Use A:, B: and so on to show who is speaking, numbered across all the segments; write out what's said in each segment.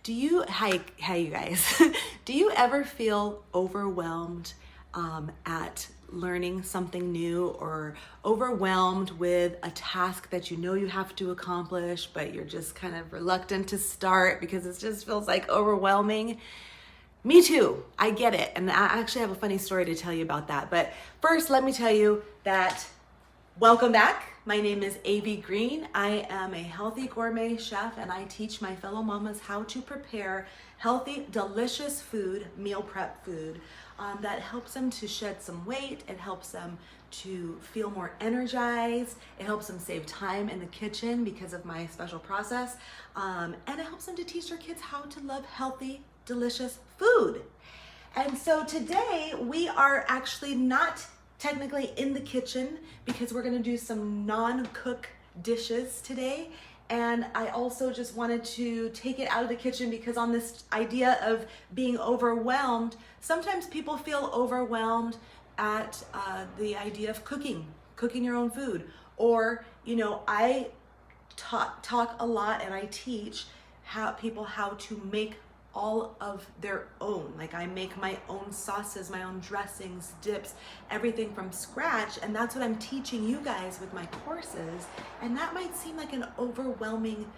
A: Hi you guys. Do you ever feel overwhelmed at learning something new, or overwhelmed with a task that you know you have to accomplish, but you're just kind of reluctant to start because it just feels like overwhelming? Me too. I get it. And I actually have a funny story to tell you about that. But first, let me tell you that welcome back. My name is Avi Green. I am a healthy gourmet chef, and I teach my fellow mamas how to prepare healthy, delicious food, meal prep food, that helps them to shed some weight. It helps them to feel more energized. It helps them save time in the kitchen because of my special process. And it helps them to teach their kids how to love healthy, delicious food. And so today we are actually not technically in the kitchen because we're gonna do some non-cook dishes today. And I also just wanted to take it out of the kitchen because on this idea of being overwhelmed, sometimes people feel overwhelmed at the idea of cooking your own food. Or, I talk a lot and I teach people how to make all of their own. Like, I make my own sauces, my own dressings, dips, everything from scratch. And that's what I'm teaching you guys with my courses. And that might seem like an overwhelming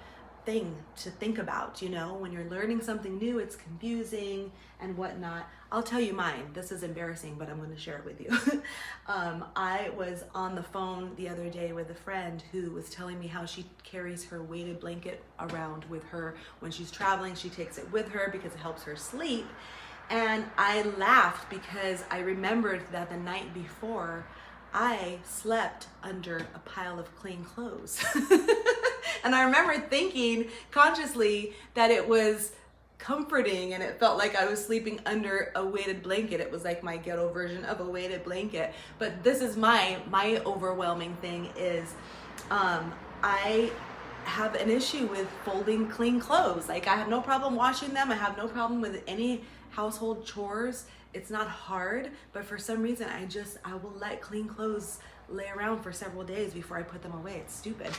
A: thing to think about, when you're learning something new, it's confusing and whatnot. I'll tell you mine. This is embarrassing, but I'm going to share it with you. I was on the phone the other day with a friend who was telling me how she carries her weighted blanket around with her when she's traveling. She takes it with her because it helps her sleep. And I laughed because I remembered that the night before I slept under a pile of clean clothes. And I remember thinking consciously that it was comforting and it felt like I was sleeping under a weighted blanket. It was like my ghetto version of a weighted blanket. But this is my overwhelming thing is I have an issue with folding clean clothes. Like, I have no problem washing them. I have no problem with any household chores. It's not hard, but for some reason I will let clean clothes lay around for several days before I put them away. It's stupid.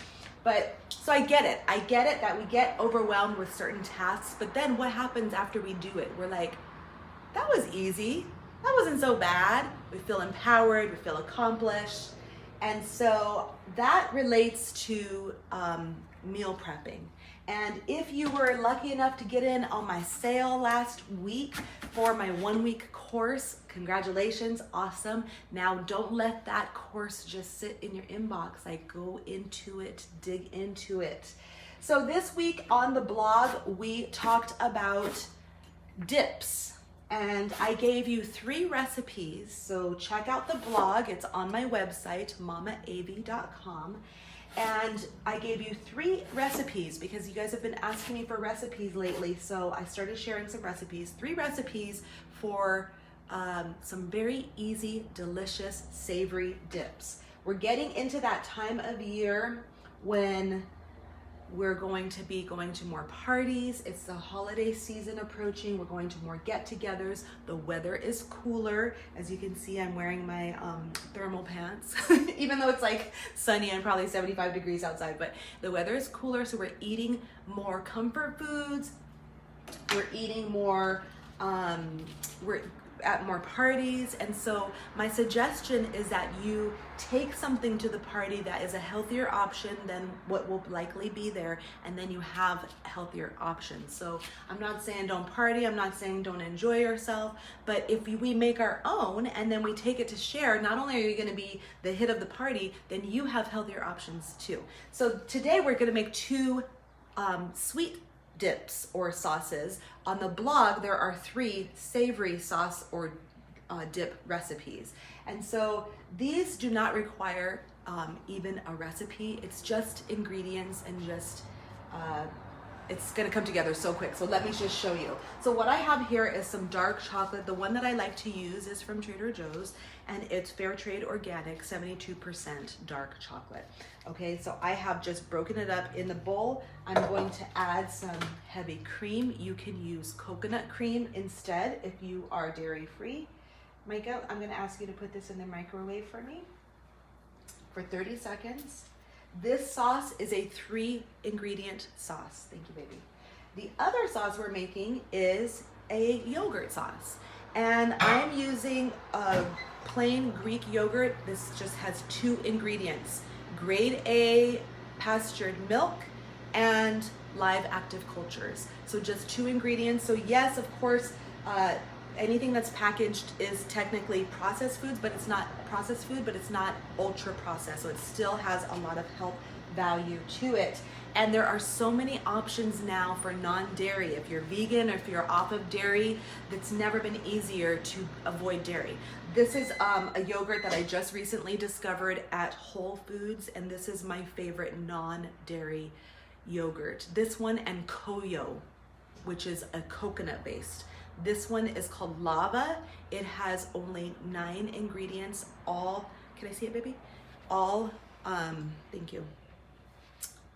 A: But so I get it that we get overwhelmed with certain tasks, but then what happens after we do it? We're like, that was easy. That wasn't so bad. We feel empowered, we feel accomplished. And so that relates to meal prepping. And if you were lucky enough to get in on my sale last week for my 1-week course, congratulations, awesome. Now don't let that course just sit in your inbox. Like, go into it, dig into it. So this week on the blog, we talked about dips. And I gave you 3 recipes. So check out the blog. It's on my website, mamaavi.com. And I gave you 3 recipes because you guys have been asking me for recipes lately. So I started sharing some recipes, 3 recipes for some very easy, delicious, savory dips. We're getting into that time of year when we're going to be going to more parties. It's the holiday season approaching. We're going to more get-togethers. The weather is cooler. As you can see, I'm wearing my thermal pants, even though it's like sunny and probably 75 degrees outside, but the weather is cooler, so we're eating more comfort foods. We're eating more, we're at more parties. And so my suggestion is that you take something to the party that is a healthier option than what will likely be there, and then you have healthier options. So I'm not saying don't party, I'm not saying don't enjoy yourself, but if we make our own and then we take it to share, not only are you going to be the hit of the party, then you have healthier options too. So today we're going to make 2 sweet dips or sauces. On the blog, there are 3 savory sauce or dip recipes. And so these do not require even a recipe. It's just ingredients and just, it's gonna come together so quick. So let me just show you. So what I have here is some dark chocolate. The one that I like to use is from Trader Joe's, and it's fair trade organic, 72% dark chocolate. Okay, so I have just broken it up in the bowl. I'm going to add some heavy cream. You can use coconut cream instead if you are dairy free. Micah, I'm gonna ask you to put this in the microwave for me for 30 seconds. This sauce is a 3 ingredient sauce. Thank you, baby. The other sauce we're making is a yogurt sauce. And I'm using a plain Greek yogurt. This just has 2 ingredients: grade A pastured milk and live active cultures. So just 2 ingredients. So yes, of course, anything that's packaged is technically processed foods, but it's not processed food, but it's not ultra processed. So it still has a lot of health value to it. And there are so many options now for non-dairy. If you're vegan or if you're off of dairy, it's never been easier to avoid dairy. This is a yogurt that I just recently discovered at Whole Foods, and this is my favorite non-dairy yogurt. This one and Koyo, which is a coconut based. This one is called Lava. It has only 9 ingredients, all, can I see it, baby? All, thank you.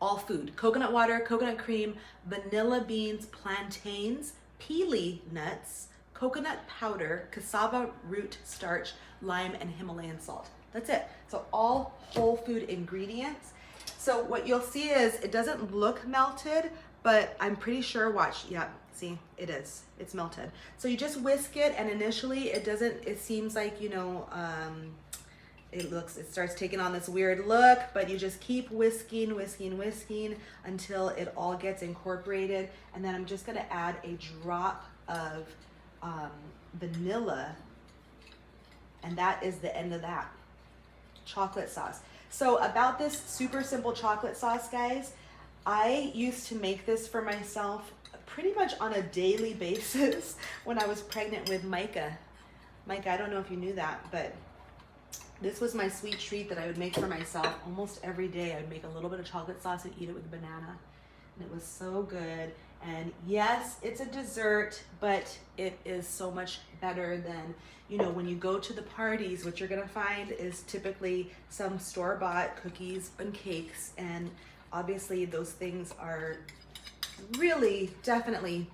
A: All food: coconut water, coconut cream, vanilla beans, plantains, pili nuts, coconut powder, cassava root starch, lime, and Himalayan salt. That's it. So all whole food ingredients. So what you'll see is it doesn't look melted, but I'm pretty sure, watch, yeah, see, it is. It's melted. So you just whisk it, and initially it seems like, you know, it starts taking on this weird look, but you just keep whisking until it all gets incorporated. And then I'm just gonna add a drop of vanilla, and that is the end of that. Chocolate sauce. So about this super simple chocolate sauce, guys, I used to make this for myself pretty much on a daily basis when I was pregnant with Micah. Micah, I don't know if you knew that, but this was my sweet treat that I would make for myself almost every day. I would make a little bit of chocolate sauce and eat it with a banana. And it was so good. And yes, it's a dessert, but it is so much better than, you know, when you go to the parties, what you're gonna find is typically some store-bought cookies and cakes. And obviously those things are really definitely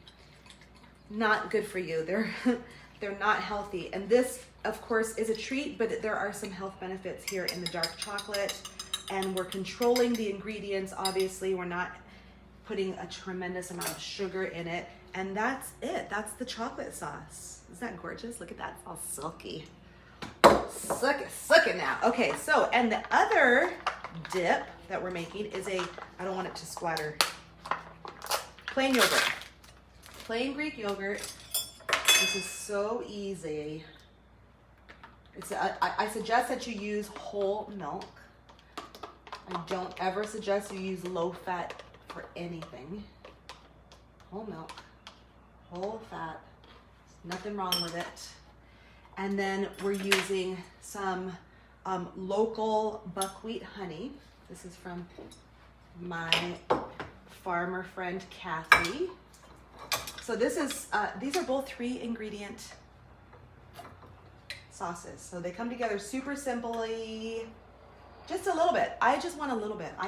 A: not good for you. They're not healthy. And this, of course, is a treat, but there are some health benefits here in the dark chocolate, and we're controlling the ingredients. Obviously, we're not putting a tremendous amount of sugar in it, and that's it. That's the chocolate sauce. Isn't that gorgeous? Look at that, it's all silky. Suck it now. Okay, so, and the other dip that we're making is I don't want it to splatter, plain yogurt. Plain Greek yogurt. This is so easy. I suggest that you use whole milk. I don't ever suggest you use low fat for anything. Whole milk, whole fat, nothing wrong with it. And then we're using some local buckwheat honey. This is from my farmer friend, Kathy. So this is, these are both 3 ingredient sauces. So they come together super simply, just a little bit. I just want a little bit. I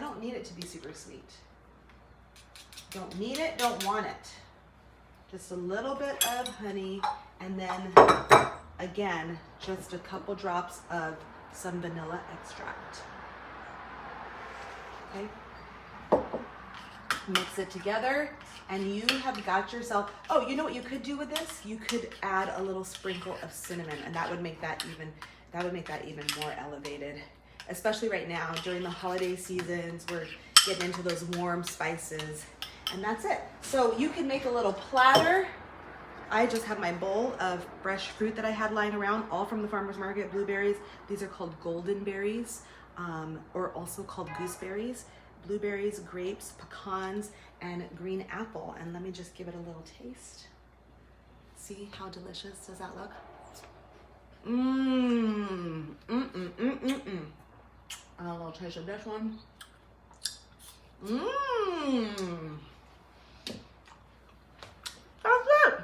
A: don't need it to be super sweet. Don't need it, don't want it. Just a little bit of honey, and then again, just a couple drops of some vanilla extract. Okay. Mix it together, and you have got yourself, oh, you know what you could do with this? You could add a little sprinkle of cinnamon, and that would make that even more elevated. Especially right now, during the holiday seasons, we're getting into those warm spices, and that's it. So you can make a little platter. I just have my bowl of fresh fruit that I had lying around, all from the farmer's market, blueberries. These are called golden berries, or also called gooseberries. Blueberries, grapes, pecans, and green apple. And let me just give it a little taste. See how delicious does that look? A little taste of this one. That's it.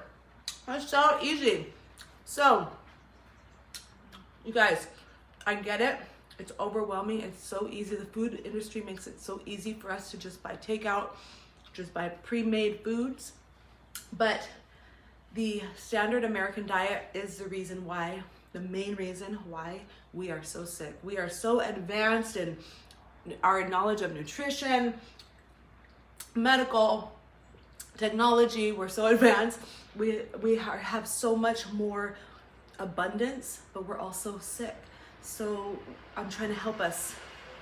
A: That's so easy. So, you guys, I get it. It's overwhelming. It's so easy. The food industry makes it so easy for us to just buy takeout, just buy pre-made foods. But the standard American diet is the main reason why we are so sick. We are so advanced in our knowledge of nutrition, medical, technology, we're so advanced. Have so much more abundance, but we're also sick. So I'm trying to help us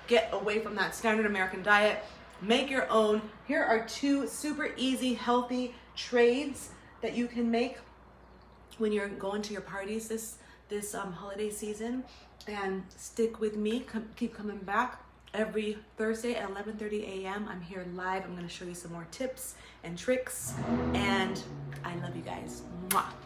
A: get away from that standard American diet. Make your own. Here are 2 super easy, healthy trades that you can make when you're going to your parties this holiday season. And stick with me. Keep coming back every Thursday at 11:30 a.m. I'm here live. I'm going to show you some more tips and tricks. And I love you guys. Mwah.